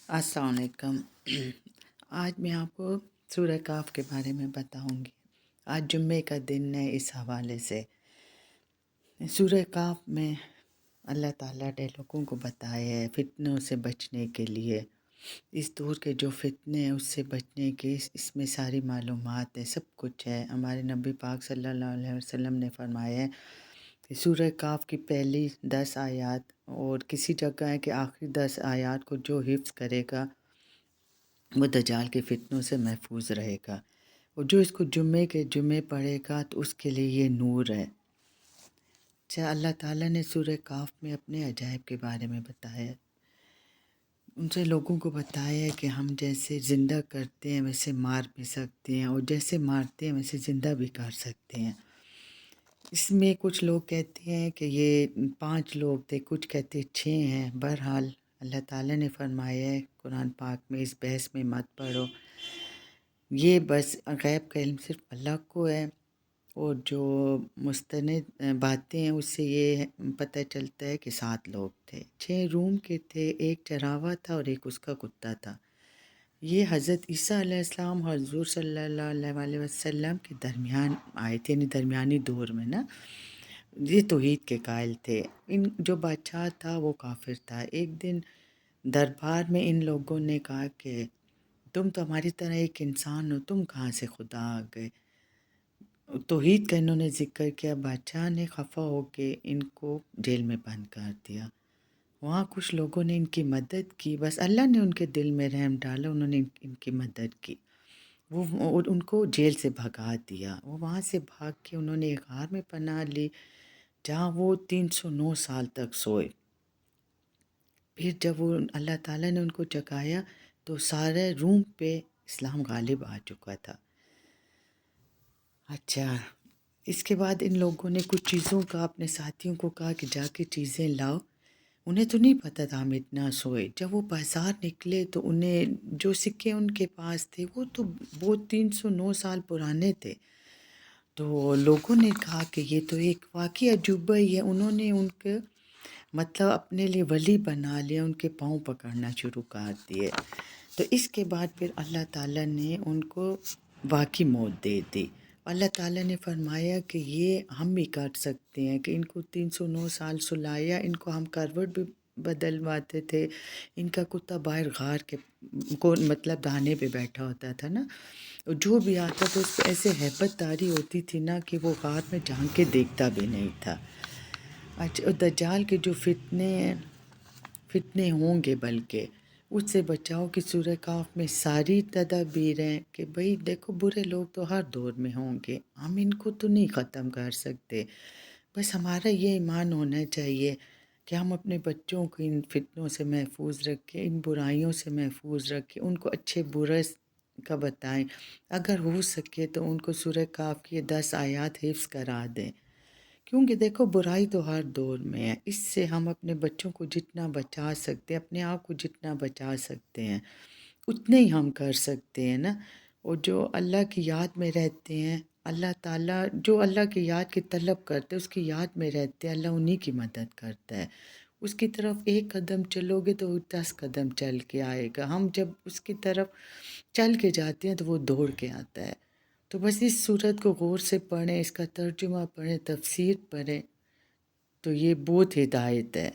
अस्सलाम वालेकुम। आज मैं आपको सूरह काफ के बारे में बताऊंगी। आज जुम्मे का दिन है, इस हवाले से सूरह काफ में अल्लाह ताला ने लोगों को बताया है फितनों से बचने के लिए। इस दौर के जो फितने हैं उससे बचने की इसमें सारी मालूमात है, सब कुछ है। हमारे नबी पाक सल्लल्लाहु अलैहि वसल्लम ने फरमाया है कि सूरह काफ की पहली 10 आयत और किसी जगह है कि आखिरी 10 आयत को जो हिफ्ज़ करेगा वो दज्जाल के फितनों से महफूज रहेगा, और जो इसको जुम्मे के जुम्मे पढ़ेगा तो उसके लिए ये नूर है। अच्छा, अल्लाह ताला ने सूरह काफ में अपने अजायब के बारे में बताया है। उनसे लोगों को बताया है कि हम जैसे ज़िंदा करते हैं वैसे मार भी सकते हैं, और जैसे मारते हैं वैसे ज़िंदा भी कर सकते हैं। इसमें कुछ लोग कहते हैं कि ये 5 लोग थे, कुछ कहते 6 हैं। बहरहाल अल्लाह ताला ने फरमाया है कुरान पाक में, इस बहस में मत पड़ो, ये बस गैब का इल्म सिर्फ अल्लाह को है। और जो मुस्तनद बातें हैं उससे ये पता चलता है कि 7 लोग थे। 6 रूम के थे, एक चरावा था और एक उसका कुत्ता था। ये हज़रत ईसा अलैहिस्सलाम और हुज़ूर सल्लल्लाहु अलैहि वसल्लम के दरमियान आए थे, यानी दरमियानी दौर में ना। ये तौहीद के कायल थे। इन जो बादशाह था वो काफिर था। एक दिन दरबार में इन लोगों ने कहा कि तुम तो हमारी तरह एक इंसान हो, तुम कहाँ से खुदा आ गए। तौहीद का इन्होंने ज़िक्र किया। बादशाह ने खफा होके इनको जेल में बंद कर दिया। वहाँ कुछ लोगों ने इनकी मदद की, बस अल्लाह ने उनके दिल में रहम डाला, उन्होंने इनकी मदद की। वो और उनको जेल से भगा दिया। वो वहाँ से भाग के उन्होंने एक गार में पनाह ली, जहाँ वो 309 साल तक सोए। फिर जब वो अल्लाह ताला ने उनको जगाया तो सारे रूम पे इस्लाम गालिब आ चुका था। अच्छा, इसके बाद इन लोगों ने कुछ चीज़ों का अपने साथियों को कहा कि जाके चीज़ें लाओ। उन्हें तो नहीं पता था हम इतना सोए। जब वो बाज़ार निकले तो उन्हें जो सिक्के उनके पास थे वो 309 साल पुराने थे। तो लोगों ने कहा कि ये तो एक वाक़ई अजूबा ही है। उन्होंने उनके मतलब अपने लिए वली बना लिया, उनके पाँव पकड़ना शुरू कर दिए। तो इसके बाद फिर अल्लाह ताला ने उनको वाक़ई मौत दे दी। अल्लाह ताला ने फरमाया कि ये हम भी कर सकते हैं कि इनको 309 साल सुलाया, इनको हम करवट भी बदलवाते थे। इनका कुत्ता बाहर गार के को मतलब दाने पे बैठा होता था ना, और जो भी आता था उस पर ऐसे हैबतदारी होती थी ना कि वो गार में झांक के देखता भी नहीं था। अच्छा, और दज्जाल के जो फितने होंगे बल्कि उससे बचाव की सूरह काफ में सारी तदबीर हैं कि भाई देखो बुरे लोग तो हर दौर में होंगे, हम इनको तो नहीं ख़त्म कर सकते। बस हमारा ये ईमान होना चाहिए कि हम अपने बच्चों को इन फितनों से महफूज रखें, इन बुराइयों से महफूज रखें, उनको अच्छे बुरे का बताएं। अगर हो सके तो उनको सूरह काफ की 10 आयत हिफ्ज़ करा दें, क्योंकि देखो बुराई तो हर दौर में है। इससे हम अपने बच्चों को जितना बचा सकते हैं, अपने आप को जितना बचा सकते हैं, उतने ही हम कर सकते हैं ना। और जो अल्लाह की याद में रहते हैं, अल्लाह ताला जो अल्लाह की याद की तलब करते हैं, उसकी याद में रहते हैं, अल्लाह उन्हीं की मदद करता है। उसकी तरफ एक कदम चलोगे तो वो 10 कदम चल के आएगा। हम जब उसकी तरफ चल के जाते हैं तो वो दौड़ के आता है। तो बस इस सूरत को गौर से पढ़ें, इसका तर्जुमा पढ़ें, तफसीर पढ़ें, तो ये बहुत हिदायत है।